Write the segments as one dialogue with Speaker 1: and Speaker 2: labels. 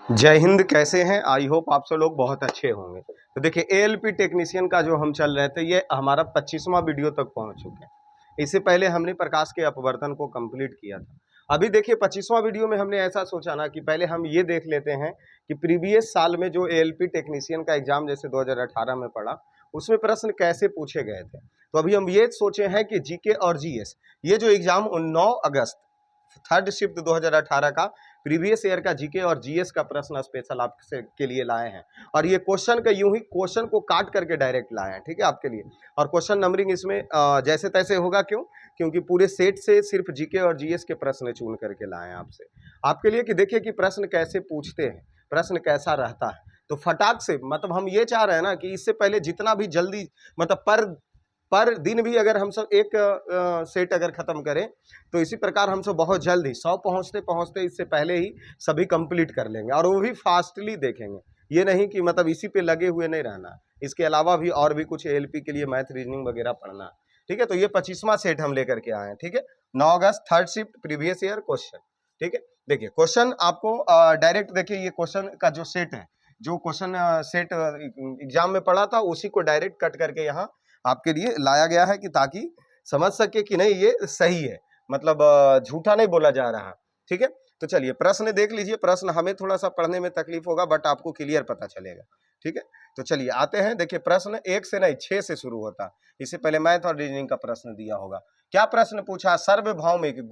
Speaker 1: जय हिंद। कैसे हैं? आई होप आप सब लोग बहुत अच्छे होंगे। तो देखिए, एएलपी टेक्नीशियन का जो हम चल रहे थे, ये हमारा 25वां वीडियो तक पहुंच चुके हैं। इससे पहले हमने प्रकाश के अपवर्तन को कंप्लीट किया था। अभी देखिए 25वां वीडियो में हमने ऐसा सोचा ना कि पहले हम ये देख लेते हैं कि प्रीवियस साल में जो एएलपी टेक्नीशियन का एग्जाम जैसे 2018 में पड़ा, उसमें प्रश्न कैसे पूछे गए थे। तो अभी हम ये सोचे हैं कि जीके और जीएस, ये जो एग्जाम 9 अगस्त थर्ड शिफ्ट 2018 का प्रीवियस ईयर का जीके और जीएस का प्रश्न स्पेशल आपसे के लिए लाए हैं। और ये क्वेश्चन का यूं ही क्वेश्चन को काट करके डायरेक्ट लाए हैं, ठीक है, आपके लिए। और क्वेश्चन नंबरिंग इसमें जैसे तैसे होगा। क्यों? क्योंकि पूरे सेट से सिर्फ जीके और जीएस के प्रश्न चुन करके लाए हैं आपके लिए कि देखिए कि प्रश्न कैसे पूछते हैं, प्रश्न कैसा रहता है। तो फटाक से, मतलब हम ये चाह रहे हैं ना कि इससे पहले जितना भी जल्दी, मतलब पर दिन भी अगर हम सब एक सेट अगर खत्म करें, तो इसी प्रकार हम सब बहुत जल्द ही 100 पहुंचते पहुंचते इससे पहले ही सभी कंप्लीट कर लेंगे, और वो भी फास्टली देखेंगे। ये नहीं कि मतलब इसी पे लगे हुए नहीं रहना, इसके अलावा भी और भी कुछ एएलपी के लिए मैथ रीजनिंग वगैरह पढ़ना, ठीक है। तो ये 25वां सेट हम लेकर के आए हैं, ठीक है। 9 अगस्त third shift previous year question, ठीक है। देखिए क्वेश्चन आपको डायरेक्ट देखिए, ये क्वेश्चन का जो सेट है, जो क्वेश्चन सेट एग्जाम में पढ़ा था, उसी को डायरेक्ट कट करके यहाँ आपके लिए लाया गया है कि ताकि समझ सके कि नहीं ये सही है, मतलब झूठा नहीं बोला जा रहा, ठीक है। तो चलिए प्रश्न देख लीजिए। प्रश्न हमें थोड़ा सा पढ़ने में तकलीफ होगा, बट आपको क्लियर पता चलेगा, ठीक है। तो चलिए आते हैं। देखिए प्रश्न 1 से नहीं 6 से शुरू होता। इससे पहले मैथ और रीजनिंग का प्रश्न दिया होगा। क्या प्रश्न पूछा? सार्वभौमिक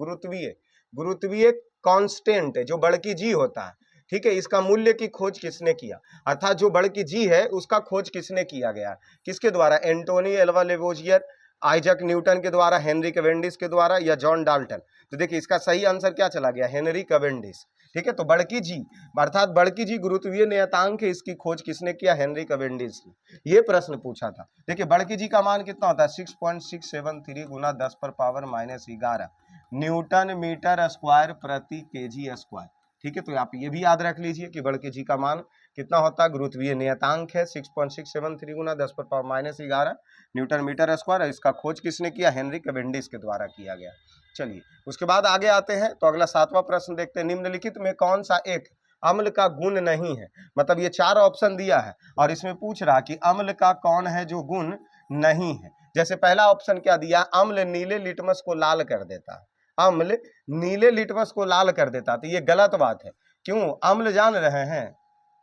Speaker 1: गुरुत्वीय कांस्टेंट जो बड़की जी होता है, ठीक है, इसका मूल्य की खोज किसने किया? अर्थात जो बड़की जी है उसका खोज किसने किया गया? किसके द्वारा? एंटोनी एल्वा लेवोजियर, आइजक न्यूटन के द्वारा, हेनरी कैवेंडिश के द्वारा, या जॉन डाल्टन? तो देखिए इसका सही आंसर क्या चला गया? हेनरी कैवेंडिश, ठीक है। तो बड़की जी अर्थात बड़की जी गुरुत्वीय नियतांक है, इसकी खोज किसने किया? हेनरी कैवेंडिश ने। ये प्रश्न पूछा था। देखिए बड़की जी का मान कितना होता है? 6.673 गुना 10 पर पावर -11 न्यूटन मीटर स्क्वायर प्रति केजी स्क्वायर, ठीक है। तो आप ये भी याद रख लीजिए कि बड़के जी का मान कितना होता है? गुरुत्वीय नियतांक है 6.673 गुना 10 पर पावर -11 न्यूटन मीटर स्क्वायर। इसका खोज किसने किया? हेनरी कैवेंडिश के द्वारा किया गया। चलिए उसके बाद आगे आते हैं। तो अगला 7वां प्रश्न देखते हैं। निम्नलिखित में कौन सा एक अम्ल का गुण नहीं है? मतलब ये 4 ऑप्शन दिया है और इसमें पूछ रहा कि अम्ल का कौन है जो गुण नहीं है। जैसे पहला ऑप्शन क्या दिया? अम्ल नीले लिटमस को लाल कर देता है। अम्ल नीले लिटमस को लाल कर देता, तो ये गलत बात है। क्यों? अम्ल जान रहे हैं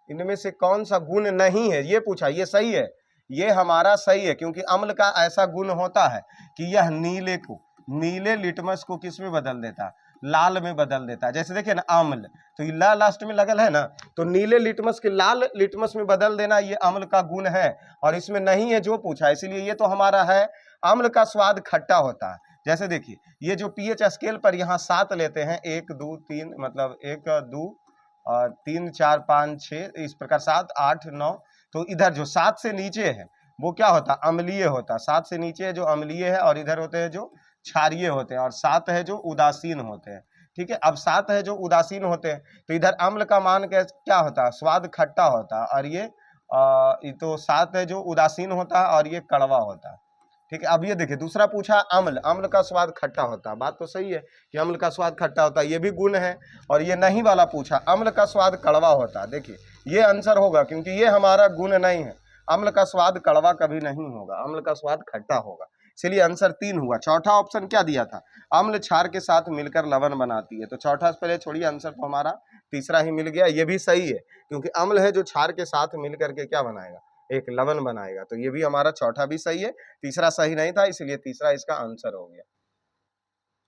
Speaker 1: इनमें से कौन सा गुण नहीं है, ये पूछा। ये सही है, ये हमारा सही है, क्योंकि अम्ल का ऐसा गुण होता है कि यह नीले लिटमस को किस में बदल देता है? लाल में बदल देता है। जैसे देखिए ना, अम्ल, तो ये ला लास्ट में लगल है ना, तो नीले लिटमस के लाल लिटमस में बदल देना, ये अम्ल का गुण है। और इसमें नहीं है जो पूछा, इसलिए ये तो हमारा है। अम्ल का स्वाद खट्टा होता है। जैसे देखिए ये जो पीएच स्केल पर यहाँ 7 लेते हैं, 1 2 3, मतलब 1 2 और 3 4 5 6, इस प्रकार 7 8 9। तो इधर जो 7 से नीचे है वो क्या होता? अम्लीय होता। 7 से नीचे है जो अम्लीय है, और इधर होते हैं जो क्षारीय होते हैं, और 7 है जो उदासीन होते हैं, ठीक है। अब 7 है जो उदासीन होते हैं, तो इधर अम्ल का मान क्या होता है? स्वाद खट्टा होता है। और ये तो 7 है जो उदासीन होता है, और ये कड़वा होता है, ठीक है। अब ये देखिए दूसरा पूछा, अम्ल का स्वाद खट्टा होता है। बात तो सही है कि अम्ल का स्वाद खट्टा होता है, ये भी गुण है। और ये नहीं वाला पूछा, अम्ल का स्वाद कड़वा होता है। देखिए ये आंसर होगा, क्योंकि ये हमारा गुण नहीं है। अम्ल का स्वाद कड़वा कभी नहीं होगा, अम्ल का स्वाद खट्टा होगा। इसलिए आंसर 3 हुआ। चौथा ऑप्शन क्या दिया था? अम्ल क्षार के साथ मिलकर लवण बनाती है। तो चौथा से पहले छोड़िए, आंसर तो हमारा तीसरा ही मिल गया। ये भी सही है, क्योंकि अम्ल है जो क्षार के साथ मिलकर के क्या बनाएगा? एक लवण बनाएगा। तो ये भी हमारा चौथा भी सही है, तीसरा सही नहीं था, इसलिए तीसरा इसका आंसर हो गया।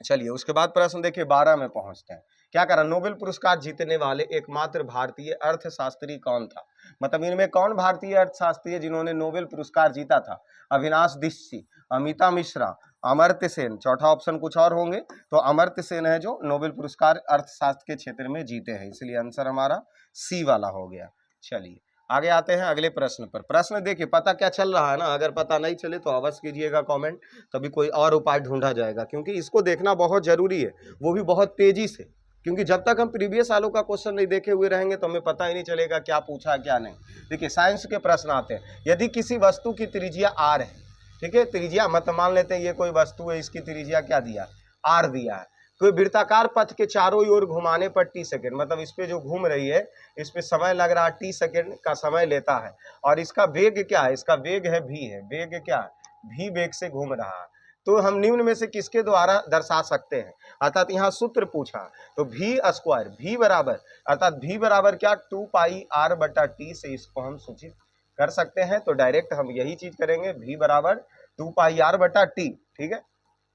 Speaker 1: चलिए उसके बाद प्रश्न देखिए 12 में पहुंचते हैं। क्या करा? नोबेल पुरस्कार जीतने वाले एकमात्र भारतीय अर्थशास्त्री कौन था? मतलब इनमें कौन भारतीय अर्थशास्त्री जिन्होंने नोबेल पुरस्कार जीता था? अविनाश दीक्षित, अमिता मिश्रा, अमर्त्य सेन। चौथा ऑप्शन कुछ और होंगे, तो अमर्त्य सेन है जो नोबेल पुरस्कार अर्थशास्त्र के क्षेत्र में जीते हैं, इसलिए आंसर हमारा सी वाला हो गया। चलिए आगे आते हैं अगले प्रश्न पर। प्रश्न देखिए, पता क्या चल रहा है ना? अगर पता नहीं चले तो अवश्य कीजिएगा कमेंट, तभी कोई और उपाय ढूंढा जाएगा, क्योंकि इसको देखना बहुत जरूरी है, वो भी बहुत तेजी से। क्योंकि जब तक हम प्रीवियस सालों का क्वेश्चन नहीं देखे हुए रहेंगे तो हमें पता ही नहीं चलेगा क्या पूछा है क्या नहीं। देखिए साइंस के प्रश्न आते हैं। यदि किसी वस्तु की त्रिज्या आर है, ठीक है, त्रिज्या मत मान लेते हैं ये कोई वस्तु है, इसकी त्रिज्या क्या दिया? आर दिया है। तो वृत्ताकार पथ के चारों ओर घुमाने पर t सेकेंड, मतलब इस पे जो घूम रही है इस पे समय लग रहा है t सेकेंड का समय लेता है। और इसका वेग क्या है, इसका वेग है v है, वेग क्या है, v वेग से घूम रहा है। तो हम निम्न में से किसके द्वारा दर्शा सकते हैं, अर्थात यहाँ सूत्र पूछा तो v स्क्वायर, v बराबर अर्थात v बराबर क्या 2 पाई r बटा t से इसको हम सूचित कर सकते हैं। तो डायरेक्ट हम यही चीज करेंगे, v बराबर 2 पाई r बटा t, ठीक है,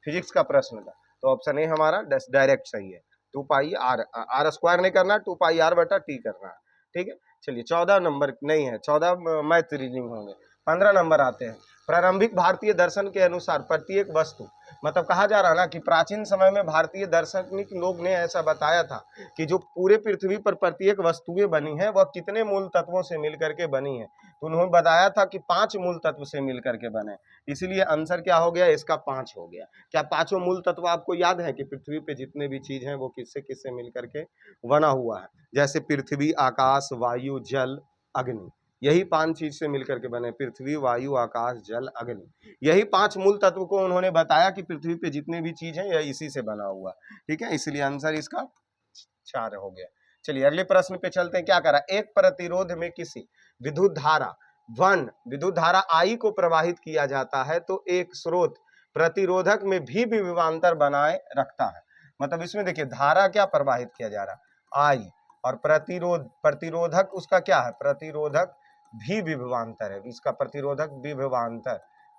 Speaker 1: फिजिक्स का प्रश्न था। तो ऑप्शन ए हमारा डायरेक्ट सही है, 2 पाई r स्क्वायर नहीं करना, 2 पाई r बटा t करना है, ठीक है। चलिए 14 नंबर नहीं है, 14 मैथ रीजनिंग होंगे। 15 नंबर आते हैं। प्रारंभिक भारतीय दर्शन के अनुसार प्रत्येक वस्तु, मतलब कहा जा रहा है ना कि प्राचीन समय में भारतीय दार्शनिक लोग ने ऐसा बताया था कि जो पूरे पृथ्वी पर प्रत्येक वस्तुएं बनी है वह कितने मूल तत्वों से मिलकर के बनी है। तो उन्होंने बताया था कि 5 मूल तत्व से मिलकर के बने, इसीलिए आंसर क्या हो गया, इसका 5 हो गया। क्या पांचों मूल तत्व आपको याद है कि पृथ्वी पे जितने भी चीज हैं वो किससे किससे मिलकर के बना हुआ है, जैसे पृथ्वी, आकाश, वायु, जल, अग्नि, यही 5 चीज से मिलकर के बने, पृथ्वी, वायु, आकाश, जल, अग्नि, यही 5 मूल तत्व को उन्होंने बताया कि पृथ्वी पे जितने भी चीज हैं यह इसी से बना हुआ, ठीक है, इसलिए आंसर इसका 4 हो गया। चलिए अगले प्रश्न पे चलते हैं। क्या करा, एक प्रतिरोध में किसी विद्युत धारा विद्युत धारा I को प्रवाहित किया जाता है तो एक स्रोत प्रतिरोधक में भी विभवांतर बनाए रखता है। मतलब इसमें देखिए धारा क्या प्रवाहित किया जा रहा I, और प्रतिरोधक उसका क्या है, प्रतिरोधक भी विभवांतर है, इसका प्रतिरोधक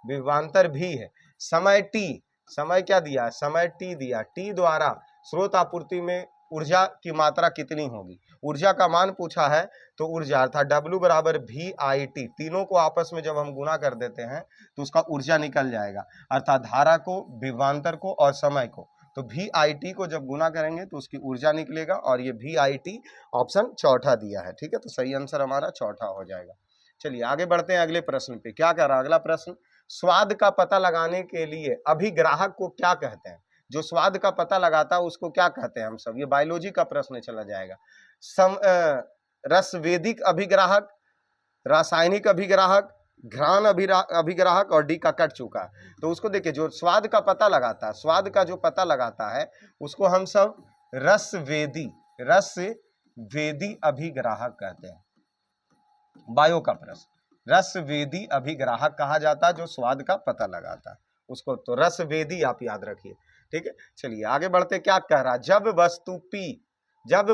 Speaker 1: विभवांतर भी है। समय t, समय क्या दिया है, समय t दिया, t द्वारा स्रोत आपूर्ति में ऊर्जा की मात्रा कितनी होगी, ऊर्जा का मान पूछा है। तो ऊर्जा अर्थात W बराबर VIT, तीनों को आपस में जब हम गुना कर देते हैं तो उसका ऊर्जा निकल जाएगा, अर्थात धारा को, विभवांतर को और समय को। तो VIT को जब गुना करेंगे तो उसकी ऊर्जा निकलेगा, और ये VIT ऑप्शन चौथा दिया है, ठीक है। तो सही आंसर हमारा चौथा हो जाएगा। चलिए आगे बढ़ते हैं अगले प्रश्न पे। क्या कह रहा अगला प्रश्न, स्वाद का पता लगाने के लिए अभिग्राहक को क्या कहते हैं, जो स्वाद का पता लगाता है उसको क्या कहते हैं हम सब, ये बायोलॉजी का प्रश्न चला जाएगा। रसवेदिक अभिग्राहक, रासायनिक अभिग्राहक, घ्राण अभिग्राहक, और डी का कट चुका। तो उसको देखिए, जो स्वाद का पता लगाता है, स्वाद का जो पता लगाता है उसको हम सब रसवेदी अभिग्राहक कहते हैं। बायो का प्रश्न, रसवेदी अभिग्राहक कहा जाता है जो स्वाद का पता लगाता है उसको, तो रसवेदी आप याद रखिए, ठीक है। चलिए आगे बढ़ते, क्या कह रहा, जब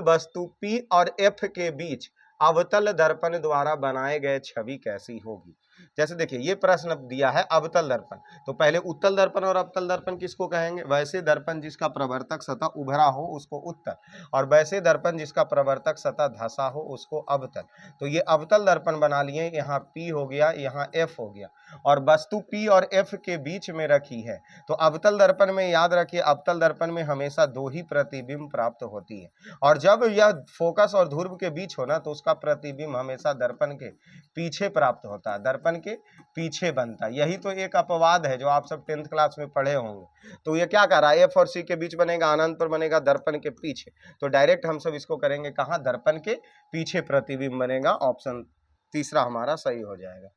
Speaker 1: वस्तु P और F के बीच अवतल दर्पण द्वारा बनाए गए छवि कैसी होगी। जैसे देखिए ये प्रश्न दिया है अवतल दर्पण, तो पहले उत्तल दर्पण और अवतल दर्पण किसको कहेंगे, वैसे दर्पण जिसका प्रवर्तक सतह उभरा हो उसको उत्तल, और वैसे दर्पण जिसका प्रवर्तक सतह धंसा हो उसको अवतल। तो ये अवतल दर्पण बना लिए, यहाँ P हो गया, यहाँ F हो गया, और वस्तु P और F के बीच में रखी है। तो अवतल दर्पण में याद रखिए, अवतल दर्पण में हमेशा 2 ही प्रतिबिंब प्राप्त होती है, और जब यह फोकस और ध्रुव के बीच होना तो उसका प्रतिबिंब हमेशा दर्पण के पीछे प्राप्त होता है, दर्पण के पीछे बनता है। यही तो एक अपवाद है जो आप सब 10th क्लास में पढ़े होंगे। तो ये क्या कर रहा है, F और C के बीच बनेगा, अनंत पर बनेगा दर्पण के पीछे, तो डायरेक्ट हम सब इसको करेंगे कहाँ, दर्पण के पीछे प्रतिबिंब बनेगा, ऑप्शन तीसरा हमारा सही हो जाएगा।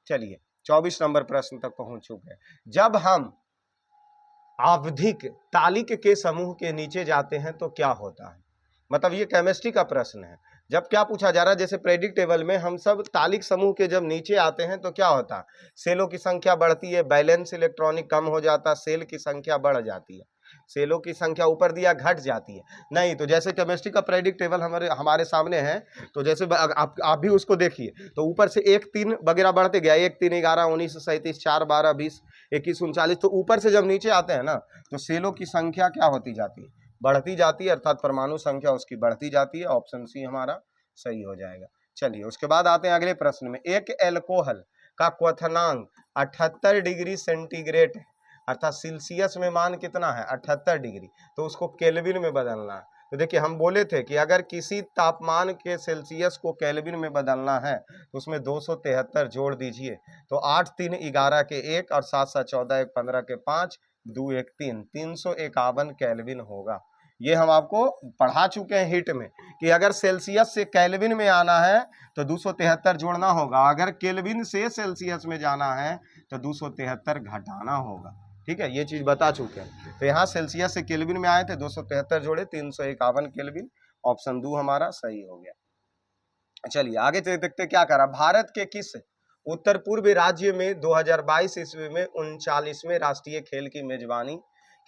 Speaker 1: चलिए 24 नंबर प्रश्न तक पहुंच चुके हैं। जब हम आवधिक तालिक के समूह के नीचे जाते हैं तो क्या होता है, मतलब ये केमिस्ट्री का प्रश्न है। जब क्या पूछा जा रहा है, जैसे प्रेडिक्ट टेबल में हम सब तालिक समूह के जब नीचे आते हैं तो क्या होता है, सेलों की संख्या बढ़ती है, बैलेंस इलेक्ट्रॉनिक कम हो जाता है, सेल की संख्या बढ़ जाती है, सेलों की संख्या ऊपर दिया घट जाती है। नहीं तो जैसे केमिस्ट्री का प्रेडिक्ट टेबल हमारे सामने है, तो जैसे आप भी उसको देखिए, तो ऊपर से 1 3 वगैरह बढ़ते गया, 1 3 11 19 37 4 12 20 21 39, तो ऊपर से जब नीचे आते हैं ना तो सेलों की संख्या क्या होती जाती है, बढ़ती जाती है, अर्थात परमाणु संख्या उसकी बढ़ती जाती है। ऑप्शन सी हमारा सही हो जाएगा। चलिए उसके बाद आते हैं अगले प्रश्न में। एक एल्कोहल का क्वथनांक 78 डिग्री सेंटीग्रेड है, अर्थात सेल्सियस में मान कितना है 78 डिग्री, तो उसको केल्विन में बदलना है। तो देखिए हम बोले थे कि अगर किसी तापमान के सेल्सियस को केल्विन में बदलना है तो उसमें 273 जोड़ दीजिए, तो 8 3 11 के 1 और 7 7 14 1 15 के 5 2 1 3 351 केल्विन होगा। ये हम आपको पढ़ा चुके हैं हिट में कि अगर सेल्सियस से केल्विन में आना है तो 273 जोड़ना होगा, अगर केल्विन से सेल्सियस में जाना है तो 273 घटाना होगा। ठीक है, ये चीज बता चुके हैं। तो यहाँ सेल्सियस से केल्विन में आए थे, 273 जोड़े 351 केल्विन, ऑप्शन 2 हमारा सही हो गया। चलिए आगे देखते क्या करा। भारत के किस उत्तर पूर्वी राज्य में 2022 ईस्वी में 39वें राष्ट्रीय खेल की मेजबानी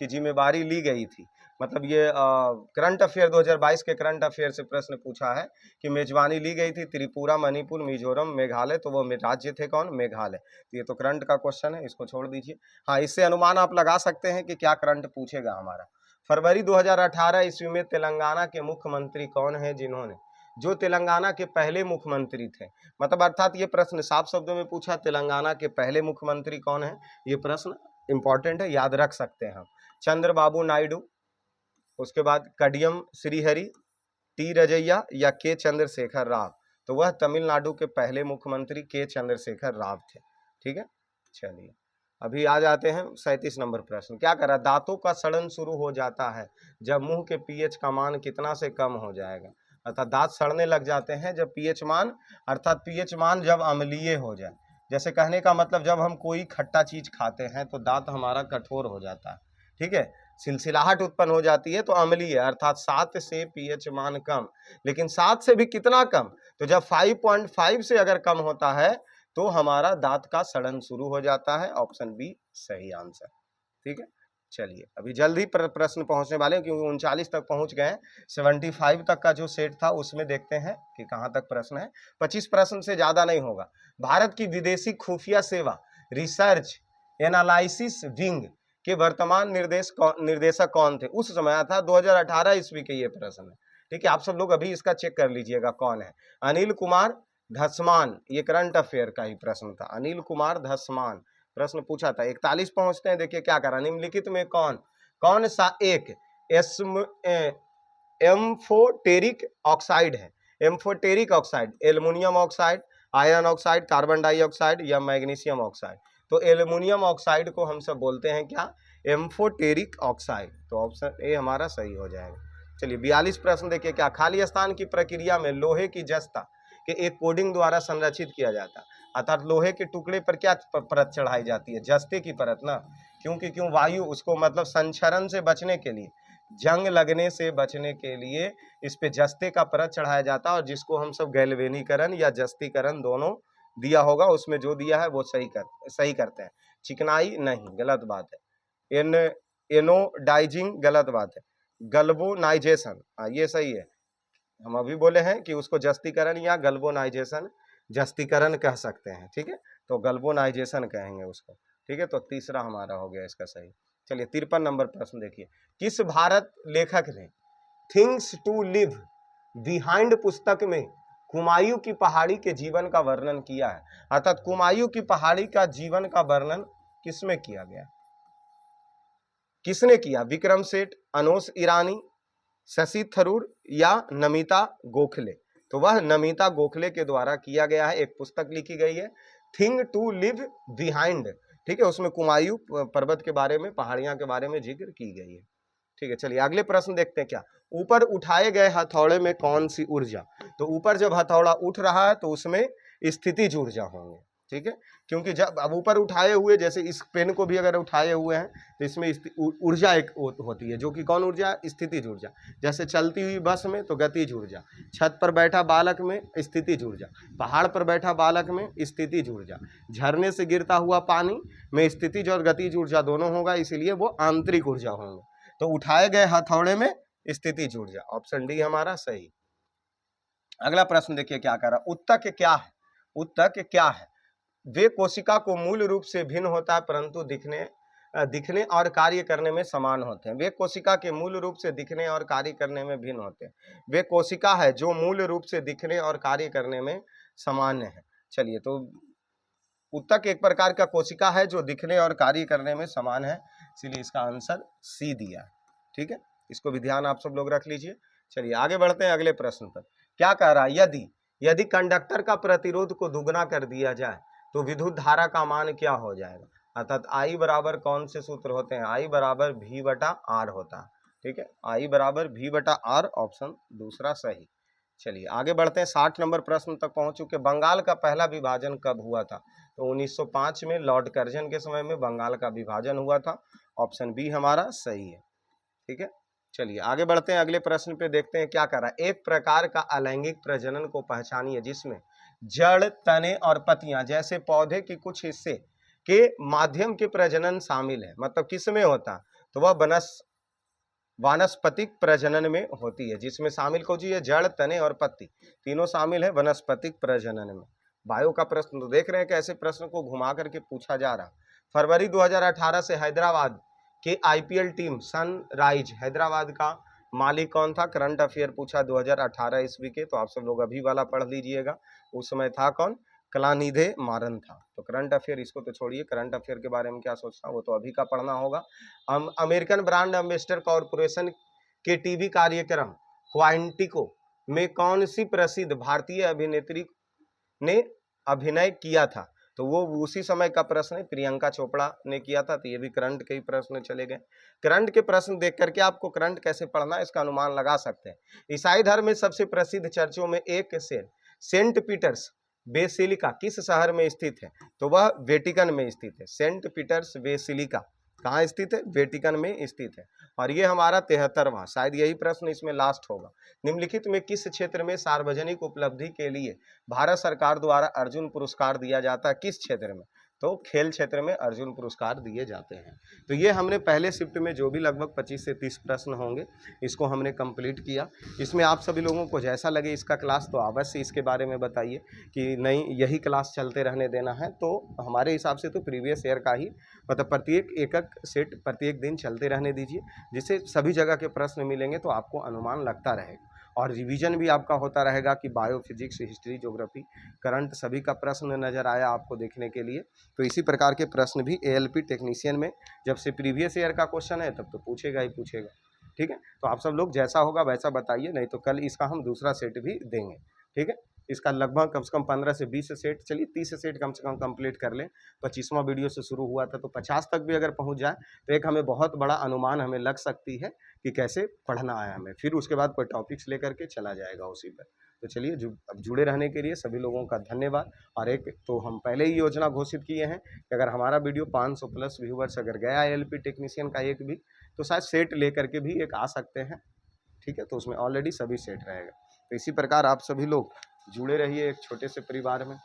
Speaker 1: की जिम्मेवारी ली गई थी? मतलब ये करंट अफेयर 2022 के करंट अफेयर से प्रश्न पूछा है कि मेजबानी ली गई थी त्रिपुरा, मणिपुर, मिजोरम, मेघालय, तो वो राज्य थे कौन? मेघालय। तो ये तो करंट का क्वेश्चन है, इसको छोड़ दीजिए। हाँ, इससे अनुमान आप लगा सकते हैं कि क्या करंट पूछेगा हमारा। फरवरी 2018 ईस्वी में तेलंगाना के मुख्यमंत्री कौन है जिन्होंने, जो तेलंगाना के पहले मुख्यमंत्री थे, मतलब अर्थात ये प्रश्न साफ शब्दों में पूछा, तेलंगाना के पहले मुख्यमंत्री कौन है, ये प्रश्न इंपॉर्टेंट है, याद रख सकते हैं हम। चंद्रबाबू नायडू, उसके बाद कडियम श्रीहरि, टी रजैया या के चंद्रशेखर राव? तो वह तमिलनाडु के पहले मुख्यमंत्री के चंद्रशेखर राव थे। ठीक है, चलिए अभी आ जाते हैं 37 नंबर प्रश्न। क्या करा? दांतों का सड़न शुरू हो जाता है जब मुंह के पीएच का मान कितना से कम हो जाएगा? अर्थात दांत सड़ने लग जाते हैं जब पीएच मान, अर्थात पीएच मान जब अम्लीय हो जाए। जैसे कहने का मतलब जब हम कोई खट्टा चीज खाते हैं तो दांत हमारा कठोर हो जाता है। ठीक है, सिलसिलाहट उत्पन्न हो जाती है तो अम्लीय, अर्थात 7 से पीएच मान कम। लेकिन 7 से भी कितना कम? तो जब 5.5 से अगर कम होता है तो हमारा दांत का सड़न शुरू हो जाता है। ऑप्शन बी सही आंसर। ठीक है, चलिए अभी जल्दी प्रश्न पहुंचने वाले हैं क्योंकि 39 तक पहुंच गए हैं। 75 तक का जो सेट था उसमें देखते हैं कि कहां तक प्रश्न है। 25 प्रश्न से ज्यादा नहीं होगा। भारत की विदेशी खुफिया सेवा रिसर्च एनालिसिस विंग के वर्तमान निर्देशक कौन थे? उस समय था 2018 ईस्वी के ये प्रश्न है। ठीक है, आप सब लोग अभी इसका चेक कर लीजिएगा कौन है। अनिल कुमार धसमान, ये करंट अफेयर का ही प्रश्न था। अनिल कुमार धसमान प्रश्न पूछा था। 41 पहुंचते हैं, देखिए क्या करा। निम्नलिखित में कौन सा एक एम्फोटेरिक ऑक्साइड है? Amphoteric oxide, aluminium oxide, iron oxide, carbon dioxide या मैग्नीशियम ऑक्साइड? तो एल्युमिनियम ऑक्साइड को हम सब बोलते हैं क्या? Amphoteric oxide. तो ऑप्शन ए हमारा सही हो जाएगा। चलिए 42 प्रश्न देखिए क्या। खाली स्थान की प्रक्रिया में लोहे की जस्ता के एक कोडिंग द्वारा संरक्षित किया जाता है, अर्थात लोहे के टुकड़े पर क्या परत चढ़ाई जाती है? जस्ते की परत ना। क्यों वायु उसको मतलब संक्षरण से बचने के लिए, जंग लगने से बचने के लिए इस पे जस्ते का परत चढ़ाया जाता है, और जिसको हम सब गैल्वेनीकरण या जस्तीकरण दोनों दिया होगा, उसमें जो दिया है वो सही करते हैं। चिकनाई नहीं, गलत बात है। एनोडाइजिंग गलत बात है। गल्वोनाइजेशन ये सही है। हम अभी बोले हैं कि उसको जस्तीकरण या गल्वोनाइजेशन, जस्तीकरण कह सकते हैं। ठीक है, तो गल्वोनाइजेशन कहेंगे उसको। ठीक है, तो तीसरा हमारा हो गया इसका सही। चलिए 53 नंबर प्रश्न देखिए। किस भारत लेखक ने थिंग्स टू लिव बिहाइंड पुस्तक में कुमायूं की पहाड़ी के जीवन का वर्णन किया है? अर्थात कुमायूं की पहाड़ी का जीवन का वर्णन किसमें किया गया? किसने किया? विक्रम सेठ, अनोस ईरानी, शशि थरूर या नमिता गोखले? तो वह नमिता गोखले के द्वारा किया गया है। एक पुस्तक लिखी गई है थिंग टू लिव बिहाइंड। ठीक है, उसमें कुमायूं पर्वत के बारे में, पहाड़ियां के बारे में जिक्र की गई है। ठीक है, चलिए अगले प्रश्न देखते हैं क्या। ऊपर उठाए गए हथौड़े में कौन सी ऊर्जा? तो ऊपर जब हथौड़ा उठ रहा है तो उसमें स्थितिज ऊर्जा होंगे। ठीक है, क्योंकि जब अब ऊपर उठाए हुए, जैसे इस पेन को भी अगर उठाए हुए हैं तो इसमें ऊर्जा एक होती है, जो कि कौन ऊर्जा? स्थितिज ऊर्जा। जैसे चलती हुई बस में तो गतिज ऊर्जा, छत पर बैठा बालक में स्थितिज ऊर्जा, पहाड़ पर बैठा बालक में स्थितिज ऊर्जा, झरने से गिरता हुआ पानी में स्थितिज और गतिज ऊर्जा दोनों होगा, इसीलिए वो आंतरिक ऊर्जा होंगे। तो उठाए गए हथौड़े में स्थितिज ऊर्जा, ऑप्शन डी हमारा सही। अगला प्रश्न देखिए क्या कर रहा। उत्तक क्या है? उत्तक क्या है? वे कोशिका को मूल रूप से भिन्न होता है परंतु दिखने और कार्य करने में समान होते हैं। वे कोशिका के मूल रूप से दिखने और कार्य करने में भिन्न होते हैं। वे कोशिका है जो मूल रूप से दिखने और कार्य करने में सामान्य है। चलिए, तो उत्तक एक प्रकार का कोशिका है जो दिखने और कार्य करने में समान है, इसलिए इसका आंसर सी दिया है। ठीक है, इसको भी ध्यान आप सब लोग रख लीजिए। चलिए आगे बढ़ते हैं अगले प्रश्न पर। क्या कह रहा है? यदि कंडक्टर का प्रतिरोध को दुगना कर दिया जाए तो विद्युत धारा का मान क्या हो जाएगा? अर्थात आई बराबर कौन से सूत्र होते हैं? आई बराबर भी बटा आर होता है। ठीक है, आई बराबर भी बटा आर, ऑप्शन दूसरा सही। चलिए आगे बढ़ते हैं। 60 नंबर प्रश्न तक पहुंच चुके। बंगाल का पहला विभाजन कब हुआ था? तो 1905 में लॉर्ड कर्जन के समय में बंगाल का विभाजन हुआ था। ऑप्शन बी हमारा सही है। ठीक है, चलिए आगे बढ़ते हैं, अगले प्रश्न पे देखते हैं क्या कर रहा है। एक प्रकार का अलैंगिक प्रजनन को पहचानिए जिसमें जड़, तने और पत्तियां जैसे पौधे के कुछ हिस्से के माध्यम के प्रजनन शामिल है। मतलब किस में होता, तो वह वानस्पतिक प्रजनन में होती है, जिसमें शामिल कौन सी है, जड़, तने और पत्ती, तीनों शामिल है वनस्पतिक प्रजनन में। बायो का प्रश्न तो देख रहे हैं कैसे प्रश्न को घुमा करके पूछा जा रहा। फरवरी 2018 से हैदराबाद के आईपीएल टीम सनराइज हैदराबाद का मालिक कौन था। करंट अफेयर पूछा 2018 ईस्वी के, तो आप सब लोग अभी वाला पढ़ लीजिएगा। उस समय था कौन, कलानिधि मारन था। तो करंट अफेयर इसको तो छोड़िए, करंट अफेयर के बारे में क्या सोचना वो तो अभी का पढ़ना होगा। अमेरिकन ब्रांड एम्बेसडर कॉरपोरेशन के टीवी कार्यक्रम क्वांटिको में कौन सी प्रसिद्ध भारतीय अभिनेत्री ने अभिनय किया था। तो वो उसी समय का प्रश्न है, प्रियंका चोपड़ा ने किया था। तो ये भी करंट के ही प्रश्न चले गए। करंट के प्रश्न देख करके आपको करंट कैसे पढ़ना है इसका अनुमान लगा सकते हैं। ईसाई धर्म में सबसे प्रसिद्ध चर्चों में एक सेंट पीटर्स बेसिलिका किस शहर में स्थित है, तो वह वेटिकन में स्थित है। सेंट पीटर्स बेसिलिका कहाँ स्थित है, वेटिकन में स्थित है। और ये हमारा 73वां, शायद यही प्रश्न इसमें लास्ट होगा। निम्नलिखित में किस क्षेत्र में सार्वजनिक उपलब्धि के लिए भारत सरकार द्वारा अर्जुन पुरस्कार दिया जाता है, किस क्षेत्र में, तो खेल क्षेत्र में अर्जुन पुरस्कार दिए जाते हैं। तो ये हमने पहले शिफ्ट में जो भी लगभग 25 से 30 प्रश्न होंगे इसको हमने कंप्लीट किया। इसमें आप सभी लोगों को जैसा लगे इसका क्लास, तो अवश्य इसके बारे में बताइए कि नहीं यही क्लास चलते रहने देना है। तो हमारे हिसाब से तो प्रीवियस ईयर का ही मतलब प्रत्येक एक सेट प्रत्येक दिन चलते रहने दीजिए, जिससे सभी जगह के प्रश्न मिलेंगे तो आपको अनुमान लगता रहेगा। और रिवीजन भी आपका होता रहेगा कि bio, physics, history, geography, current सभी का प्रश्न नज़र आया आपको देखने के लिए। तो इसी प्रकार के प्रश्न भी एएलपी टेक्नीशियन में जब से प्रीवियस ईयर का क्वेश्चन है तब तो पूछेगा ही पूछेगा। ठीक है, तो आप सब लोग जैसा होगा वैसा बताइए, नहीं तो कल इसका हम दूसरा सेट भी देंगे। ठीक है, इसका लगभग कम से कम 15 से 20 सेट, चलिए 30 सेट कम से कम कंप्लीट कर लें। 25वां वीडियो से शुरू हुआ था, तो 50 तक भी अगर पहुंच जाए तो एक हमें बहुत बड़ा अनुमान हमें लग सकती है कि कैसे पढ़ना है हमें। फिर उसके बाद कोई टॉपिक्स लेकर के चला जाएगा उसी पर। तो चलिए अब जुड़े रहने के लिए सभी लोगों का धन्यवाद। और एक तो हम पहले ही योजना घोषित किए हैं कि अगर हमारा वीडियो 500 प्लस व्यूवर्स अगर गया एएलपी टेक्नीशियन का एक भी, तो शायद सेट लेकर के भी एक आ सकते हैं। ठीक है, तो उसमें ऑलरेडी सभी सेट रहेगा। तो इसी प्रकार आप सभी लोग जुड़े रहिए एक छोटे से परिवार में।